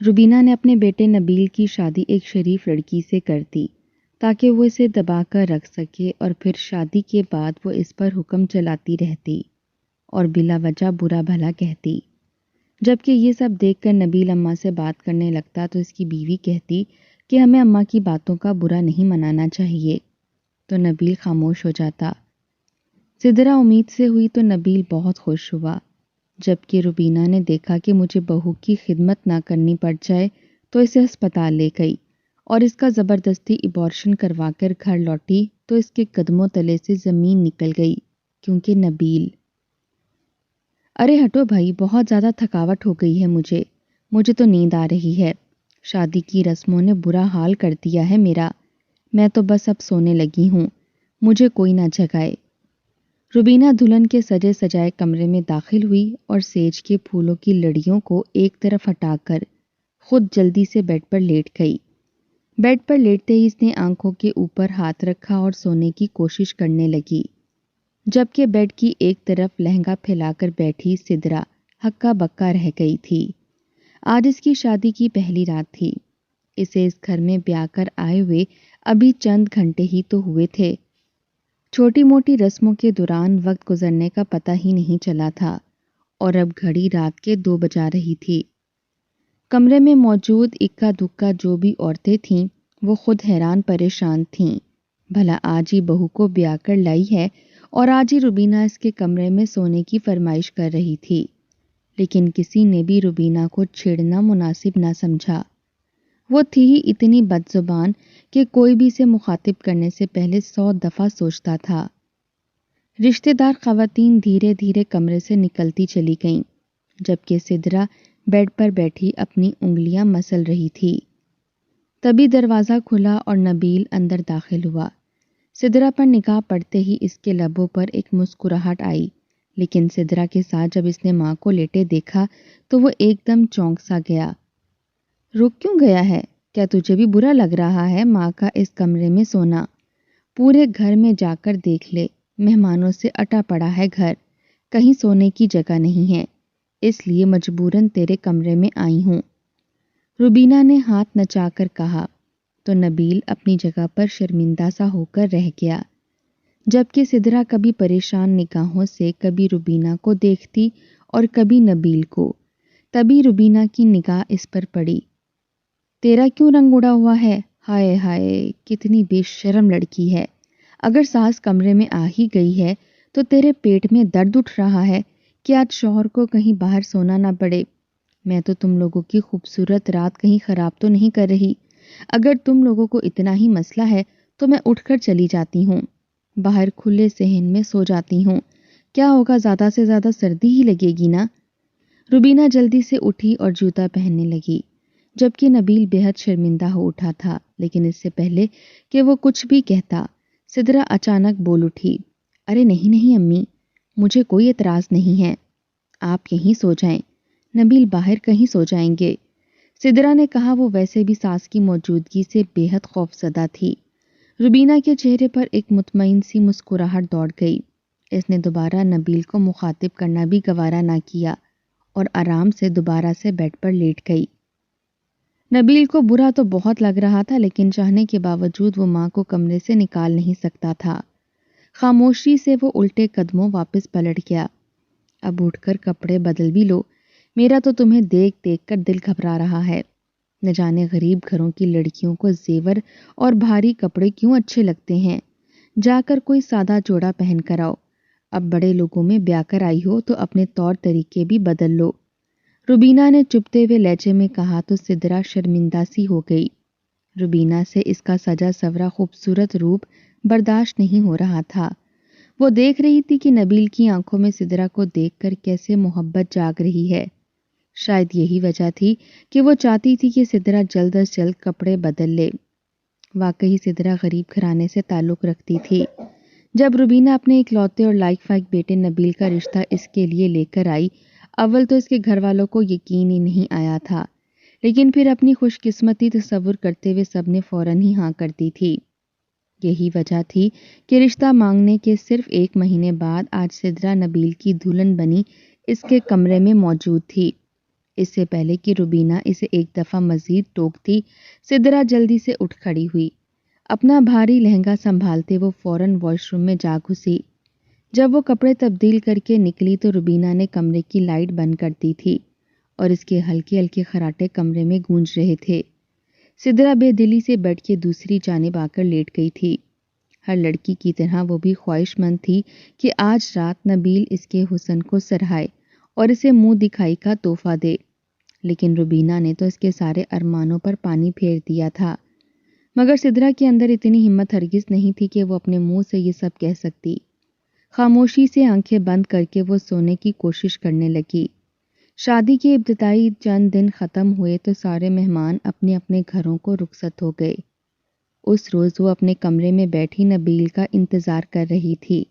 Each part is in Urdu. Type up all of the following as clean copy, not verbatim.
روبینہ نے اپنے بیٹے نبیل کی شادی ایک شریف لڑکی سے کر دی تاکہ وہ اسے دبا کر رکھ سکے اور پھر شادی کے بعد وہ اس پر حکم چلاتی رہتی اور بلا وجہ برا بھلا کہتی۔ جبکہ یہ سب دیکھ کر نبیل اماں سے بات کرنے لگتا تو اس کی بیوی کہتی کہ ہمیں اماں کی باتوں کا برا نہیں منانا چاہیے، تو نبیل خاموش ہو جاتا۔ سدرا امید سے ہوئی تو نبیل بہت خوش ہوا۔ جبکہ روبینہ نے دیکھا کہ مجھے بہو کی خدمت نہ کرنی پڑ جائے تو اسے ہسپتال لے گئی اور اس کا زبردستی ابارشن کروا کر گھر لوٹی تو اس کے قدموں تلے سے زمین نکل گئی، کیونکہ نبیل… ارے ہٹو بھائی، بہت زیادہ تھکاوٹ ہو گئی ہے مجھے تو نیند آ رہی ہے۔ شادی کی رسموں نے برا حال کر دیا ہے میرا، میں تو بس اب سونے لگی ہوں، مجھے کوئی نہ جگائے۔ روبینہ دلہن کے سجے سجائے کمرے میں داخل ہوئی اور سیج کے پھولوں کی لڑیوں کو ایک طرف ہٹا کر خود جلدی سے بیڈ پر لیٹ گئی۔ بیڈ پر لیٹتے ہی اس نے آنکھوں کے اوپر ہاتھ رکھا اور سونے کی کوشش کرنے لگی، جبکہ بیڈ کی ایک طرف لہنگا پھیلا کر بیٹھی سدرا ہکا بکا رہ گئی تھی۔ آج اس کی شادی کی پہلی رات تھی۔ اسے اس گھر میں بیاہ کر آئے ہوئے ابھی چند گھنٹے ہی تو ہوئے تھے۔ چھوٹی موٹی رسموں کے دوران وقت گزرنے کا پتہ ہی نہیں چلا تھا اور اب گھڑی رات کے 2 بجا رہی تھی۔ کمرے میں موجود اکا دکا جو بھی عورتیں تھیں وہ خود حیران پریشان تھیں، بھلا آج ہی بہو کو بیاہ کر لائی ہے اور آج ہی روبینہ اس کے کمرے میں سونے کی فرمائش کر رہی تھی، لیکن کسی نے بھی روبینہ کو چھیڑنا مناسب نہ سمجھا۔ وہ تھی ہی اتنی بد زبان کہ کوئی بھی اسے مخاطب کرنے سے پہلے 100 دفعہ سوچتا تھا۔ رشتہ دار خواتین دھیرے دھیرے کمرے سے نکلتی چلی گئیں، جبکہ سدرا بیڈ پر بیٹھی اپنی انگلیاں مسل رہی تھی۔ تبھی دروازہ کھلا اور نبیل اندر داخل ہوا۔ سدرا پر نگاہ پڑتے ہی اس کے لبوں پر ایک مسکراہٹ آئی، لیکن سدرا کے ساتھ جب اس نے ماں کو لیٹے دیکھا تو وہ ایک دم چونک سا گیا۔ رک کیوں گیا ہے؟ کیا تجھے بھی برا لگ رہا ہے ماں کا اس کمرے میں سونا؟ پورے گھر میں جا کر دیکھ لے، مہمانوں سے اٹا پڑا ہے گھر، کہیں سونے کی جگہ نہیں ہے، اس لیے مجبوراً تیرے کمرے میں آئی ہوں۔ روبینہ نے ہاتھ نچا کر کہا تو نبیل اپنی جگہ پر شرمندہ سا ہو کر رہ گیا، جبکہ سدرا کبھی پریشان نگاہوں سے کبھی روبینہ کو دیکھتی اور کبھی نبیل کو۔ تبھی روبینہ کی نگاہ اس پر پڑی۔ تیرا کیوں رنگ اڑا ہوا ہے؟ ہائے ہائے، کتنی بے شرم لڑکی ہے۔ اگر ساس کمرے میں آ ہی گئی ہے تو تیرے پیٹ میں درد اٹھ رہا ہے کہ آج شوہر کو کہیں باہر سونا نہ پڑے۔ میں تو تم لوگوں کی خوبصورت رات کہیں خراب تو نہیں کر رہی؟ اگر تم لوگوں کو اتنا ہی مسئلہ ہے تو میں اٹھ کر چلی جاتی ہوں، باہر کھلے صحن میں سو جاتی ہوں، کیا ہوگا، زیادہ سے زیادہ سردی ہی لگے گی نا۔ روبینہ جلدی سے اٹھی اور جوتا پہننے لگی، جبکہ نبیل بے حد شرمندہ ہو اٹھا تھا، لیکن اس سے پہلے کہ وہ کچھ بھی کہتا سدرا اچانک بول اٹھی، ارے نہیں نہیں امی، مجھے کوئی اعتراض نہیں ہے، آپ یہیں سو جائیں، نبیل باہر کہیں سو جائیں گے۔ سدرا نے کہا۔ وہ ویسے بھی ساس کی موجودگی سے بے حد خوفزدہ تھی۔ روبینہ کے چہرے پر ایک مطمئن سی مسکراہٹ دوڑ گئی۔ اس نے دوبارہ نبیل کو مخاطب کرنا بھی گوارا نہ کیا اور آرام سے دوبارہ سے بیڈ پر لیٹ گئی۔ نبیل کو برا تو بہت لگ رہا تھا، لیکن چاہنے کے باوجود وہ ماں کو کمرے سے نکال نہیں سکتا تھا۔ خاموشی سے وہ الٹے قدموں واپس پلٹ گیا۔ اب اٹھ کر کپڑے بدل بھی لو، میرا تو تمہیں دیکھ دیکھ کر دل گھبرا رہا ہے۔ نہ جانے غریب گھروں کی لڑکیوں کو زیور اور بھاری کپڑے کیوں اچھے لگتے ہیں، جا کر کوئی سادہ جوڑا پہن کر آؤ۔ اب بڑے لوگوں میں بیاہ کر آئی ہو تو اپنے طور طریقے بھی بدل لو۔ روبینہ نے چپتے ہوئے لہجے میں کہا تو سدرا شرمندہ سی ہو گئی۔ روبینہ سے اس کا سجا سورا خوبصورت روپ برداشت نہیں ہو رہا تھا۔ وہ دیکھ رہی تھی کہ نبیل کی آنکھوں میں سدرا کو دیکھ کر کیسے محبت جاگ رہی ہے۔ شاید یہی وجہ تھی کہ وہ چاہتی تھی کہ سدرا جلد از جلد کپڑے بدل لے۔ واقعی سدرا غریب گھرانے سے تعلق رکھتی تھی۔ جب روبینہ اپنے اکلوتے اور لائق فائق بیٹے نبیل کا رشتہ اس کے لیے لے کر آئی، اول تو اس کے گھر والوں کو یقین ہی نہیں آیا تھا، لیکن پھر اپنی خوش قسمتی تصور کرتے ہوئے سب نے فوراً ہی ہاں کر دی تھی۔ یہی وجہ تھی کہ رشتہ مانگنے کے صرف 1 مہینے بعد آج سدرا نبیل کی دلہن بنی اس کے کمرے میں موجود تھی۔ اس سے پہلے کہ روبینہ اسے ایک دفعہ مزید ٹوکتی، سدرا جلدی سے اٹھ کھڑی ہوئی۔ اپنا بھاری لہنگا سنبھالتے وہ فوراً واش روم میں جا گھسی۔ جب وہ کپڑے تبدیل کر کے نکلی تو روبینہ نے کمرے کی لائٹ بند کر دی تھی اور اس کے ہلکے ہلکے خراٹے کمرے میں گونج رہے تھے۔ سدرا بے دلی سے بیڈ کے دوسری جانب آ کر لیٹ گئی تھی۔ ہر لڑکی کی طرح وہ بھی خواہش مند تھی کہ آج رات نبیل اس کے حسن کو سراہے اور اسے منہ دکھائی کا تحفہ دے، لیکن روبینہ نے تو اس کے سارے ارمانوں پر پانی پھیر دیا تھا۔ مگر سدرا کے اندر اتنی ہمت ہرگز نہیں تھی کہ وہ اپنے منہ سے یہ سب کہہ سکتی۔ خاموشی سے آنکھیں بند کر کے وہ سونے کی کوشش کرنے لگی۔ شادی کے ابتدائی چند دن ختم ہوئے تو سارے مہمان اپنے اپنے گھروں کو رخصت ہو گئے۔ اس روز وہ اپنے کمرے میں بیٹھی نبیل کا انتظار کر رہی تھی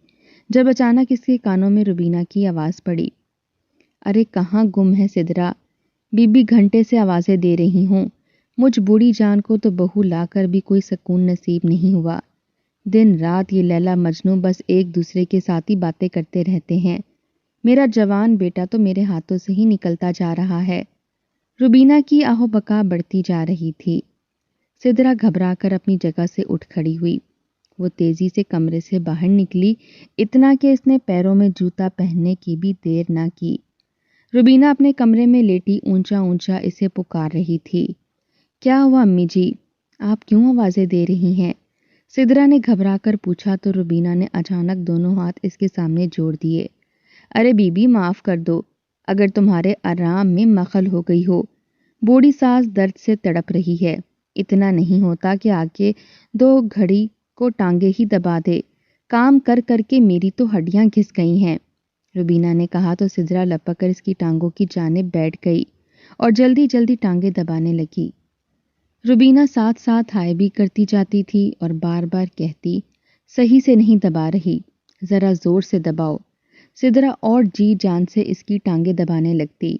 جب اچانک اس کے کانوں میں روبینہ کی آواز پڑی۔ ارے کہاں گم ہے سدرا؟ بی بی گھنٹے سے آوازیں دے رہی ہوں، مجھ بوڑھی جان کو تو بہو لا کر بھی کوئی سکون نصیب نہیں ہوا۔ دن رات یہ لیلا مجنوں بس ایک دوسرے کے ساتھ ہی باتیں کرتے رہتے ہیں۔ میرا جوان بیٹا تو میرے ہاتھوں سے ہی نکلتا جا رہا ہے۔ روبینہ کی آہو بکا بڑھتی جا رہی تھی۔ سدرا گھبرا کر اپنی جگہ سے اٹھ کھڑی ہوئی۔ وہ تیزی سے کمرے سے باہر نکلی، اتنا کہ اس نے پیروں میں جوتا پہننے کی بھی دیر نہ کی۔ روبینہ اپنے کمرے میں لیٹی اونچا اونچا اسے پکار رہی تھی۔ کیا ہوا امی جی؟ آپ کیوں آوازیں دے رہی ہیں؟ سدرا نے گھبرا کر پوچھا تو روبینہ نے اچانک دونوں ہاتھ اس کے سامنے جوڑ دیے۔ ارے بی بی معاف کر دو، اگر تمہارے آرام میں مخل ہو گئی ہو۔ بوڑھی ساس درد سے تڑپ رہی ہے، اتنا نہیں ہوتا کہ آگے 2 گھڑی کو ٹانگیں ہی دبا دے۔ کام کر کر کے میری تو ہڈیاں گھس گئی ہیں، روبینہ نے کہا تو سدرا لپک کر اس کی ٹانگوں کی جانب بیٹھ گئی اور جلدی جلدی ٹانگیں دبانے لگی۔ روبینہ ساتھ ساتھ ہائے بھی کرتی جاتی تھی اور بار بار کہتی، صحیح سے نہیں دبا رہی، ذرا زور سے دباؤ۔ سدرا اور جی جان سے اس کی ٹانگیں دبانے لگتی۔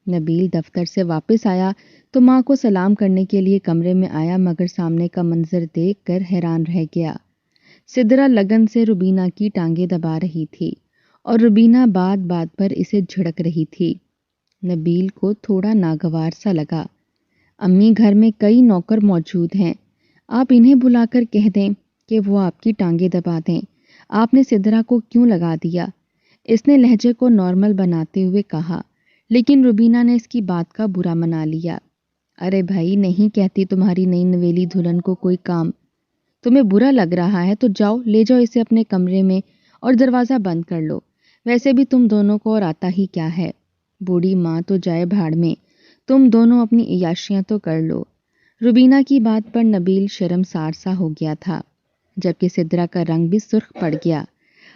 نبیل دفتر سے واپس آیا تو ماں کو سلام کرنے کے لیے کمرے میں آیا، مگر سامنے کا منظر دیکھ کر حیران رہ گیا۔ سدرا لگن سے روبینہ کی ٹانگیں دبا رہی تھی اور روبینہ بات بات پر اسے جھڑک رہی تھی۔ نبیل کو تھوڑا ناگوار سا لگا۔ امی گھر میں کئی نوکر موجود ہیں، آپ انہیں بلا کر کہہ دیں کہ وہ آپ کی ٹانگیں دبا دیں۔ آپ نے سدرا کو کیوں لگا دیا؟ اس نے لہجے کو نارمل بناتے ہوئے کہا، لیکن روبینہ نے اس کی بات کا برا منا لیا۔ ارے بھائی نہیں کہتی تمہاری نئی نویلی دلہن کو کوئی کام، تمہیں برا لگ رہا ہے تو جاؤ لے جاؤ اسے اپنے کمرے میں اور دروازہ بند کر لو، ویسے بھی تم دونوں کو اور آتا ہی کیا ہے، بوڑھی ماں تو جائے بھاڑ میں، تم دونوں اپنی عیاشیاں تو کر لو۔ روبینہ کی بات پر نبیل شرمسار سا ہو گیا تھا، جبکہ سدرا کا رنگ بھی سرخ پڑ گیا۔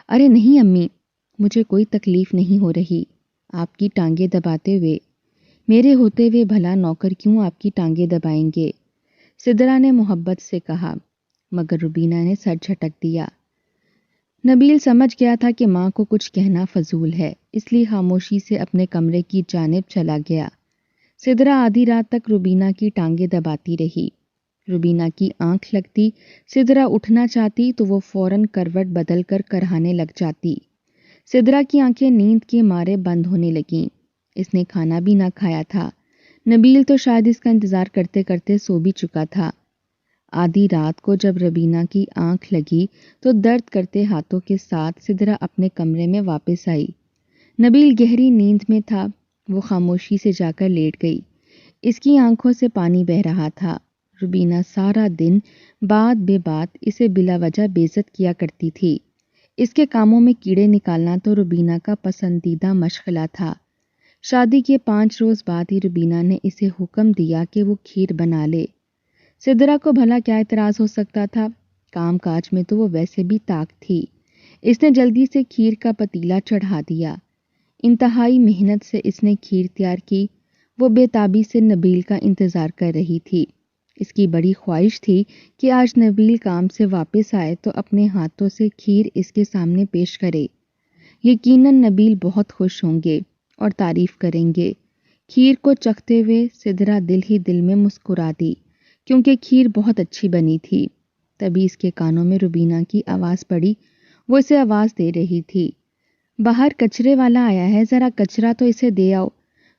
ارے نہیں امی، مجھے کوئی تکلیف نہیں ہو رہی آپ کی ٹانگیں دباتے ہوئے، میرے ہوتے ہوئے بھلا نوکر کیوں آپ کی ٹانگیں دبائیں گے؟ سدرا نے محبت سے کہا، مگر روبینہ نے سر جھٹک دیا۔ نبیل سمجھ گیا تھا کہ ماں کو کچھ کہنا فضول ہے، اس لیے خاموشی سے اپنے کمرے کی جانب چلا گیا۔ سدرا آدھی رات تک روبینہ کی ٹانگیں دباتی رہی۔ روبینہ کی آنکھ لگتی، سدرا اٹھنا چاہتی تو وہ فوراً کروٹ بدل کر کرہانے لگ جاتی۔ سدرا کی آنکھیں نیند کے مارے بند ہونے لگیں۔ اس نے کھانا بھی نہ کھایا تھا۔ نبیل تو شاید اس کا انتظار کرتے کرتے سو بھی چکا تھا۔ آدھی رات کو جب روبینہ کی آنکھ لگی تو درد کرتے ہاتھوں کے ساتھ سدرا اپنے کمرے میں واپس آئی۔ نبیل گہری نیند میں تھا، وہ خاموشی سے جا کر لیٹ گئی۔ اس کی آنکھوں سے پانی بہہ رہا تھا۔ روبینہ سارا دن بات بے بات اسے بلا وجہ بےعزت کیا کرتی تھی۔ اس کے کاموں میں کیڑے نکالنا تو روبینہ کا پسندیدہ مشغلہ تھا۔ شادی کے 5 روز بعد ہی روبینہ نے اسے حکم دیا کہ وہ کھیر بنا لے۔ سدرا کو بھلا کیا اعتراض ہو سکتا تھا، کام کاج میں تو وہ ویسے بھی طاق تھی۔ اس نے جلدی سے کھیر کا پتیلا چڑھا دیا۔ انتہائی محنت سے اس نے کھیر تیار کی۔ وہ بے تابی سے نبیل کا انتظار کر رہی تھی۔ اس کی بڑی خواہش تھی کہ آج نبیل کام سے واپس آئے تو اپنے ہاتھوں سے کھیر اس کے سامنے پیش کرے۔ یقیناً نبیل بہت خوش ہوں گے اور تعریف کریں گے۔ کھیر کو چکھتے ہوئے سدرا دل ہی دل میں مسکرا دی، کیونکہ کھیر بہت اچھی بنی تھی۔ تبھی اس کے کانوں میں روبینہ کی آواز پڑی۔ وہ اسے آواز دے رہی تھی، باہر کچرے والا آیا ہے، ذرا کچرا تو اسے دے آؤ۔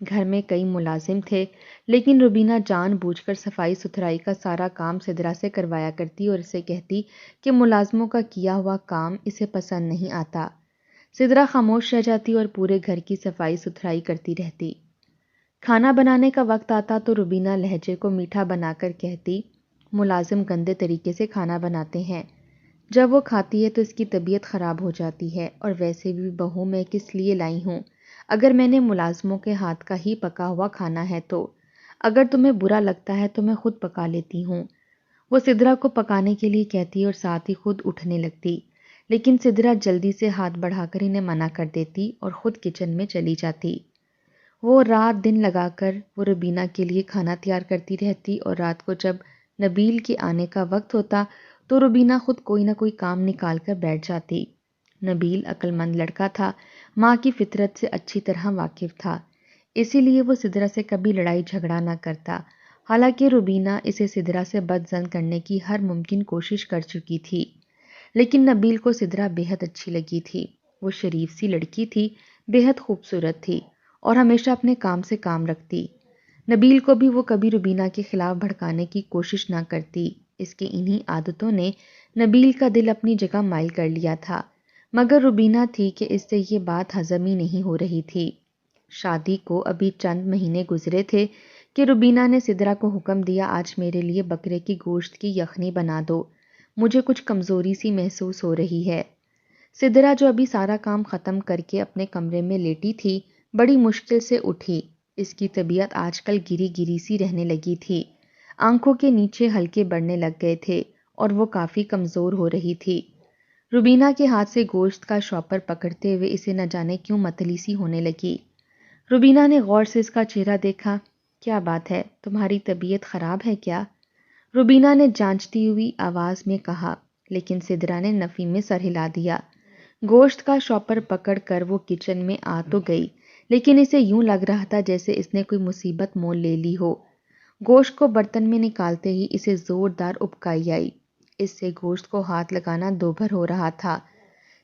گھر میں کئی ملازم تھے، لیکن روبینہ جان بوجھ کر صفائی ستھرائی کا سارا کام سدرا سے کروایا کرتی اور اسے کہتی کہ ملازموں کا کیا ہوا کام اسے پسند نہیں آتا۔ سدرا خاموش رہ جاتی اور پورے گھر کی صفائی ستھرائی کرتی رہتی۔ کھانا بنانے کا وقت آتا تو روبینہ لہجے کو میٹھا بنا کر کہتی، ملازم گندے طریقے سے کھانا بناتے ہیں، جب وہ کھاتی ہے تو اس کی طبیعت خراب ہو جاتی ہے، اور ویسے بھی بہو میں کس لیے لائی ہوں اگر میں نے ملازموں کے ہاتھ کا ہی پکا ہوا کھانا ہے تو، اگر تمہیں برا لگتا ہے تو میں خود پکا لیتی ہوں۔ وہ سدرا کو پکانے کے لیے کہتی اور ساتھ ہی خود اٹھنے لگتی، لیکن سدرا جلدی سے ہاتھ بڑھا کر انہیں منع کر دیتی اور خود کچن میں چلی جاتی۔ وہ رات دن لگا کر وہ روبینہ کے لیے کھانا تیار کرتی رہتی، اور رات کو جب نبیل کے آنے کا وقت ہوتا تو روبینہ خود کوئی نہ کوئی کام نکال کر بیٹھ جاتی۔ نبیل عقل مند لڑکا تھا، ماں کی فطرت سے اچھی طرح واقف تھا، اسی لیے وہ سدرا سے کبھی لڑائی جھگڑا نہ کرتا، حالانکہ روبینہ اسے سدرا سے بدظن کرنے کی ہر ممکن کوشش کر چکی تھی۔ لیکن نبیل کو سدرا بے حد اچھی لگی تھی۔ وہ شریف سی لڑکی تھی، بے حد خوبصورت تھی اور ہمیشہ اپنے کام سے کام رکھتی۔ نبیل کو بھی وہ کبھی روبینہ کے خلاف بھڑکانے کی کوشش نہ کرتی۔ اس کی انہی عادتوں نے نبیل کا دل اپنی جگہ مائل کر لیا تھا، مگر روبینہ تھی کہ اس سے یہ بات ہضم ہی نہیں ہو رہی تھی۔ شادی کو ابھی چند مہینے گزرے تھے کہ روبینہ نے سدرا کو حکم دیا، آج میرے لیے بکرے کی گوشت کی یخنی بنا دو، مجھے کچھ کمزوری سی محسوس ہو رہی ہے۔ سدرا جو ابھی سارا کام ختم کر کے اپنے کمرے میں لیٹی تھی، بڑی مشکل سے اٹھی۔ اس کی طبیعت آج کل گری گری سی رہنے لگی تھی، آنکھوں کے نیچے ہلکے بڑھنے لگ گئے تھے اور وہ کافی کمزور ہو رہی تھی۔ روبینہ کے ہاتھ سے گوشت کا شاپر پکڑتے ہوئے اسے نہ جانے کیوں متلی سی ہونے لگی۔ روبینہ نے غور سے اس کا چہرہ دیکھا۔ کیا بات ہے، تمہاری طبیعت خراب ہے کیا؟ روبینہ نے جانچتی ہوئی آواز میں کہا، لیکن سدرا نے نفی میں سر ہلا دیا۔ گوشت کا شاپر پکڑ کر وہ کچن میں آ تو گئی، لیکن اسے یوں لگ رہا تھا جیسے اس نے کوئی مصیبت مول لے لی ہو۔ گوشت کو برتن میں نکالتے ہی اسے زوردار ابکائی آئی، اس سے گوشت کو ہاتھ لگانا دوبھر ہو رہا تھا۔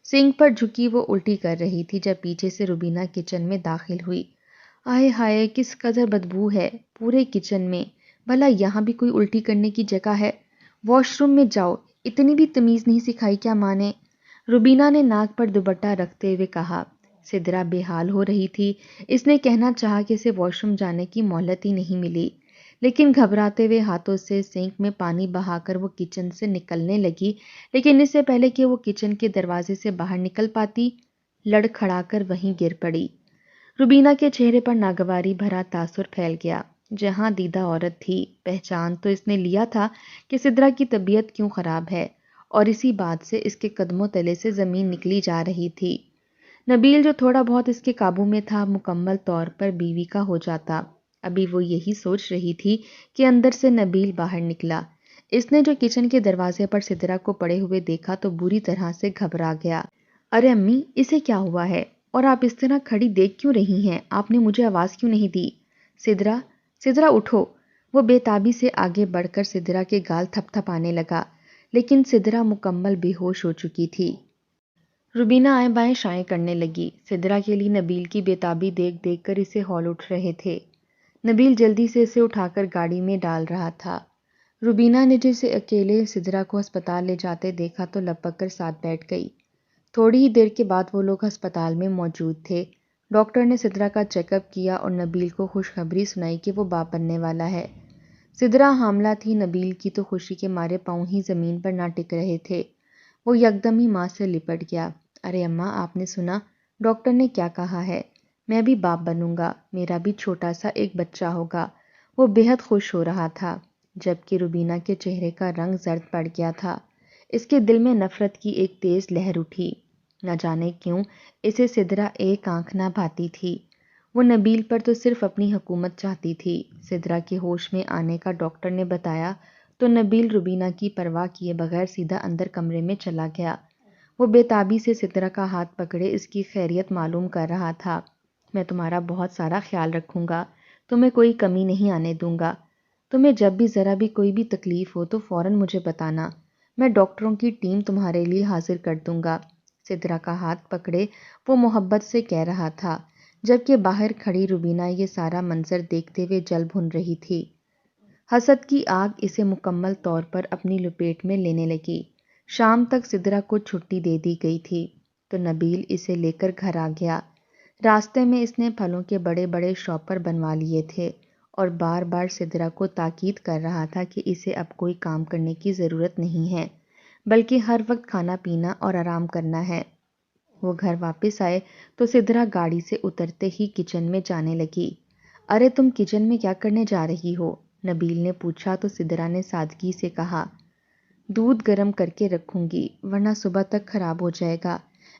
سنک پر جھکی وہ الٹی کر رہی تھی جب پیچھے سے روبینہ کچن میں داخل ہوئی۔ آئے ہائے، کس قدر بدبو ہے پورے کچن میں، بھلا یہاں بھی کوئی الٹی کرنے کی جگہ ہے؟ واش روم میں جاؤ، اتنی بھی تمیز نہیں سکھائی کیا ماں نے؟ روبینہ نے ناک پر دوپٹہ رکھتے ہوئے کہا۔ سدرا بے حال ہو رہی تھی، اس نے کہنا چاہا کہ اسے واش روم جانے کی مہلت ہی نہیں ملی، لیکن گھبراتے ہوئے ہاتھوں سے سینک میں پانی بہا کر وہ کچن سے نکلنے لگی، لیکن اس سے پہلے کہ وہ کچن کے دروازے سے باہر نکل پاتی، لڑکھڑا کر وہیں گر پڑی۔ روبینہ کے چہرے پر ناگواری بھرا تاثر پھیل گیا۔ جہاں دیدہ عورت تھی، پہچان تو اس نے لیا تھا کہ سدرا کی طبیعت کیوں خراب ہے، اور اسی بات سے اس کے قدموں تلے سے زمین نکلی جا رہی تھی۔ نبیل جو تھوڑا بہت اس کے قابو میں تھا، مکمل طور پر بیوی کا ہو جاتا۔ ابھی وہ یہی سوچ رہی تھی کہ اندر سے نبیل باہر نکلا۔ اس نے جو کچن کے دروازے پر سدرا کو پڑے ہوئے دیکھا تو بری طرح سے گھبرا گیا۔ ارے امی، اسے کیا ہوا ہے؟ اور آپ اس طرح کھڑی دیکھ کیوں رہی ہیں؟ آپ نے مجھے آواز کیوں نہیں دی؟ سدرا، سدرا اٹھو! وہ بے تابی سے آگے بڑھ کر سدرا کے گال تھپ تھپانے لگا، لیکن سدرا مکمل بے ہوش ہو چکی تھی۔ روبینہ آئیں بائیں شائیں کرنے لگی۔ سدرا کے لیے نبیل کی بے تابی دیکھ دیکھ کر اسے ہول اٹھ رہے تھے۔ نبیل جلدی سے اسے اٹھا کر گاڑی میں ڈال رہا تھا۔ روبینہ نے جسے اکیلے سدرا کو ہسپتال لے جاتے دیکھا تو لپک کر ساتھ بیٹھ گئی۔ تھوڑی ہی دیر کے بعد وہ لوگ ہسپتال میں موجود تھے۔ ڈاکٹر نے سدرا کا چیک اپ کیا اور نبیل کو خوشخبری سنائی کہ وہ باپ بننے والا ہے۔ سدرا حاملہ تھی، نبیل کی تو خوشی کے مارے پاؤں ہی زمین پر نہ ٹک رہے تھے۔ وہ یکدم ہی ماں سے لپٹ گیا۔ ارے اماں، آپ نے سنا؟ ڈاکٹر نے کیا کہا ہے؟ میں بھی باپ بنوں گا، میرا بھی چھوٹا سا ایک بچہ ہوگا۔ وہ بے حد خوش ہو رہا تھا، جبکہ روبینہ کے چہرے کا رنگ زرد پڑ گیا تھا۔ اس کے دل میں نفرت کی ایک تیز لہر اٹھی۔ نہ جانے کیوں اسے سدرا ایک آنکھ نہ بھاتی تھی۔ وہ نبیل پر تو صرف اپنی حکومت چاہتی تھی۔ سدرا کے ہوش میں آنے کا ڈاکٹر نے بتایا تو نبیل روبینہ کی پرواہ کیے بغیر سیدھا اندر کمرے میں چلا گیا۔ وہ بے تابی سے سدرا کا ہاتھ پکڑے اس کی خیریت معلوم کر رہا تھا۔ میں تمہارا بہت سارا خیال رکھوں گا، تمہیں کوئی کمی نہیں آنے دوں گا۔ تمہیں جب بھی ذرا بھی کوئی بھی تکلیف ہو تو فوراً مجھے بتانا، میں ڈاکٹروں کی ٹیم تمہارے لیے حاضر کر دوں گا۔ سدرا کا ہاتھ پکڑے وہ محبت سے کہہ رہا تھا، جبکہ باہر کھڑی روبینہ یہ سارا منظر دیکھتے ہوئے جل بھن رہی تھی۔ حسد کی آگ اسے مکمل طور پر اپنی لپیٹ میں لینے لگی۔ شام تک سدرا کو چھٹی دے دی گئی تھی تو نبیل اسے لے کر گھر آ گیا۔ راستے میں اس نے پھلوں کے بڑے بڑے شاپر بنوا لیے تھے اور بار بار سدرا کو تاکید کر رہا تھا کہ اسے اب کوئی کام کرنے کی ضرورت نہیں ہے، بلکہ ہر وقت کھانا پینا اور آرام کرنا ہے۔ وہ گھر واپس آئے تو سدرا گاڑی سے اترتے ہی کچن میں جانے لگی۔ ارے تم کچن میں کیا کرنے جا رہی ہو؟ نبیل نے پوچھا تو سدرا نے سادگی سے کہا، دودھ گرم کر کے رکھوں گی ورنہ صبح تک خراب ہو جائے گا۔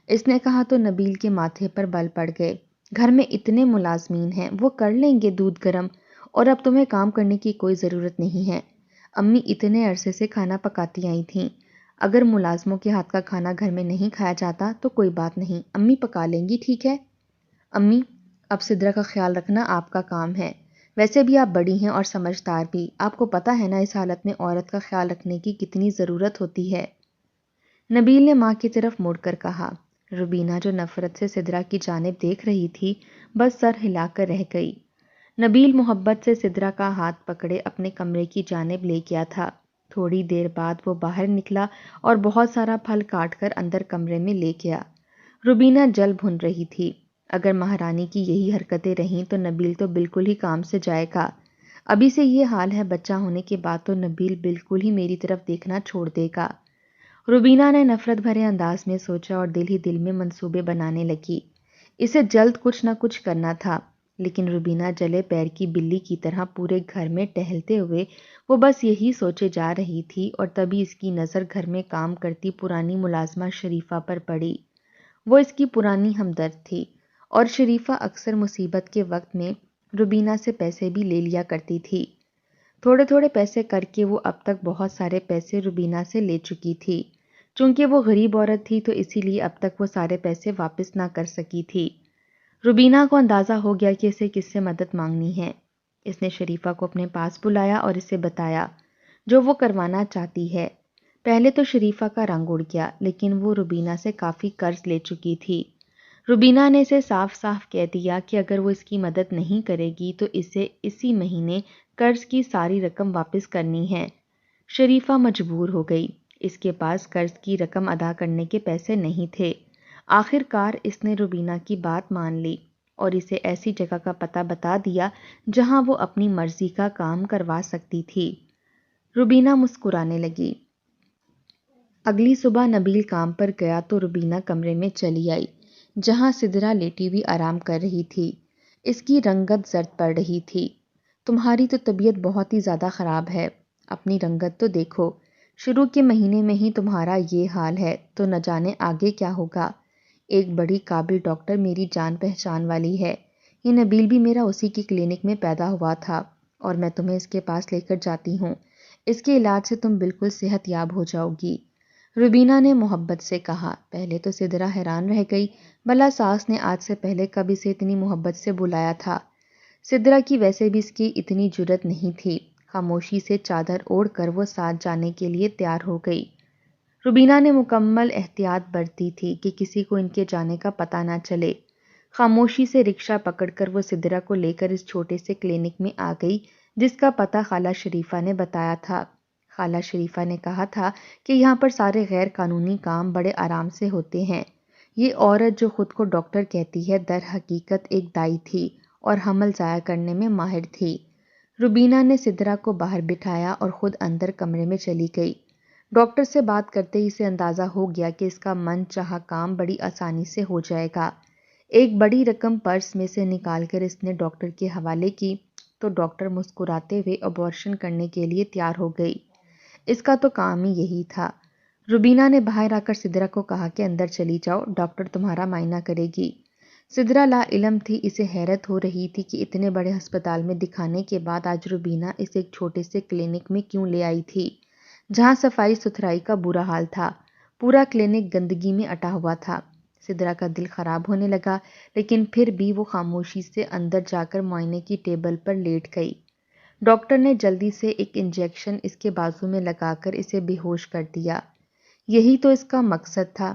اس نے کہا تو نبیل کے ماتھے پر بل پڑ گئے۔ گھر میں اتنے ملازمین ہیں، وہ کر لیں گے دودھ گرم، اور اب تمہیں کام کرنے کی کوئی ضرورت نہیں ہے۔ امی اتنے عرصے سے کھانا پکاتی آئی تھیں، اگر ملازموں کے ہاتھ کا کھانا گھر میں نہیں کھایا جاتا تو کوئی بات نہیں، امی پکا لیں گی، ٹھیک ہے؟ امی، اب سدرا کا خیال رکھنا آپ کا کام ہے، ویسے بھی آپ بڑی ہیں اور سمجھدار بھی، آپ کو پتہ ہے نا اس حالت میں عورت کا خیال رکھنے کی کتنی ضرورت ہوتی ہے۔ نبیل نے ماں کی طرف مڑ کر کہا۔ روبینہ جو نفرت سے سدرا کی جانب دیکھ رہی تھی بس سر ہلا کر رہ گئی۔ نبیل محبت سے سدرا کا ہاتھ پکڑے اپنے کمرے کی جانب لے گیا تھا۔ تھوڑی دیر بعد وہ باہر نکلا اور بہت سارا پھل کاٹ کر اندر کمرے میں لے گیا۔ روبینہ جل بھن رہی تھی، اگر مہارانی کی یہی حرکتیں رہیں تو نبیل تو بالکل ہی کام سے جائے گا۔ ابھی سے یہ حال ہے، بچہ ہونے کے بعد تو نبیل بالکل ہی میری طرف دیکھنا چھوڑ دے گا۔ روبینہ نے نفرت بھرے انداز میں سوچا اور دل ہی دل میں منصوبے بنانے لگی۔ اسے جلد کچھ نہ کچھ کرنا تھا، لیکن روبینہ جلے پیر کی بلی کی طرح پورے گھر میں ٹہلتے ہوئے وہ بس یہی سوچے جا رہی تھی، اور تبھی اس کی نظر گھر میں کام کرتی پرانی ملازمہ شریفہ پر پڑی۔ وہ اس کی پرانی ہمدرد تھی اور شریفہ اکثر مصیبت کے وقت میں روبینہ سے پیسے بھی لے لیا کرتی تھی۔ تھوڑے تھوڑے پیسے کر کے وہ اب تک بہت سارے پیسے روبینہ سے لے چکی تھی۔ چونکہ وہ غریب عورت تھی تو اسی لیے اب تک وہ سارے پیسے واپس نہ کر سکی تھی۔ روبینہ کو اندازہ ہو گیا کہ اسے کس سے مدد مانگنی ہے۔ اس نے شریفہ کو اپنے پاس بلایا اور اسے بتایا جو وہ کروانا چاہتی ہے۔ پہلے تو شریفہ کا رنگ اڑ گیا، لیکن وہ روبینہ سے کافی قرض لے چکی تھی۔ روبینہ نے اسے صاف صاف کہہ دیا کہ اگر وہ اس کی مدد نہیں کرے گی تو اسے اسی مہینے قرض کی ساری رقم واپس کرنی ہے۔ شریفہ مجبور ہو گئی، اس کے پاس قرض کی رقم ادا کرنے کے پیسے نہیں تھے۔ آخر کار اس نے روبینہ کی بات مان لی اور اسے ایسی جگہ کا پتہ بتا دیا جہاں وہ اپنی مرضی کا کام کروا سکتی تھی۔ روبینہ مسکرانے لگی۔ اگلی صبح نبیل کام پر گیا تو روبینہ کمرے میں چلی آئی جہاں سدرا لیٹی ہوئی آرام کر رہی تھی۔ اس کی رنگت زرد پڑ رہی تھی۔ تمہاری تو طبیعت بہت ہی زیادہ خراب ہے، اپنی رنگت تو دیکھو، شروع کے مہینے میں ہی تمہارا یہ حال ہے تو نہ جانے آگے کیا ہوگا۔ ایک بڑی قابل ڈاکٹر میری جان پہچان والی ہے، یہ نبیل بھی میرا اسی کی کلینک میں پیدا ہوا تھا اور میں تمہیں اس کے پاس لے کر جاتی ہوں، اس کے علاج سے تم بالکل صحت یاب ہو جاؤ گی۔ روبینہ نے محبت سے کہا۔ پہلے تو سدرا حیران رہ گئی، بھلا ساس نے آج سے پہلے کب اسے اتنی محبت سے بلایا تھا۔ سدرا کی ویسے بھی اس کی اتنی جرت نہیں تھی۔ خاموشی سے چادر اوڑھ کر وہ ساتھ جانے کے لیے تیار ہو گئی۔ روبینہ نے مکمل احتیاط برتی تھی کہ کسی کو ان کے جانے کا پتہ نہ چلے۔ خاموشی سے رکشہ پکڑ کر وہ سدرا کو لے کر اس چھوٹے سے کلینک میں آ گئی جس کا پتہ خالہ شریفہ نے بتایا تھا۔ خالہ شریفہ نے کہا تھا کہ یہاں پر سارے غیر قانونی کام بڑے آرام سے ہوتے ہیں۔ یہ عورت جو خود کو ڈاکٹر کہتی ہے در حقیقت ایک دائی تھی اور حمل ضائع کرنے میں ماہر تھی۔ روبینہ نے سدرا کو باہر بٹھایا اور خود اندر کمرے میں چلی گئی۔ ڈاکٹر سے بات کرتے ہی اسے اندازہ ہو گیا کہ اس کا من چاہا کام بڑی آسانی سے ہو جائے گا۔ ایک بڑی رقم پرس میں سے نکال کر اس نے ڈاکٹر کے حوالے کی تو ڈاکٹر مسکراتے ہوئے ابورشن کرنے کے لیے تیار ہو گئی۔ اس کا تو کام ہی یہی تھا۔ روبینہ نے باہر آ کر سدرا کو کہا کہ اندر چلی جاؤ، ڈاکٹر تمہارا معائنہ کرے گی۔ سدرا لا علم تھی، اسے حیرت ہو رہی تھی کہ اتنے بڑے ہسپتال میں دکھانے کے بعد آج روبینہ اس ایک چھوٹے سے کلینک میں کیوں لے آئی تھی جہاں صفائی ستھرائی کا برا حال تھا۔ پورا کلینک گندگی میں اٹا ہوا تھا۔ سدرا کا دل خراب ہونے لگا، لیکن پھر بھی وہ خاموشی سے اندر جا کر معائنے کی ٹیبل پر لیٹ گئی۔ ڈاکٹر نے جلدی سے ایک انجیکشن اس کے بازو میں لگا کر اسے بے ہوش کر دیا۔ یہی تو اس کا مقصد تھا،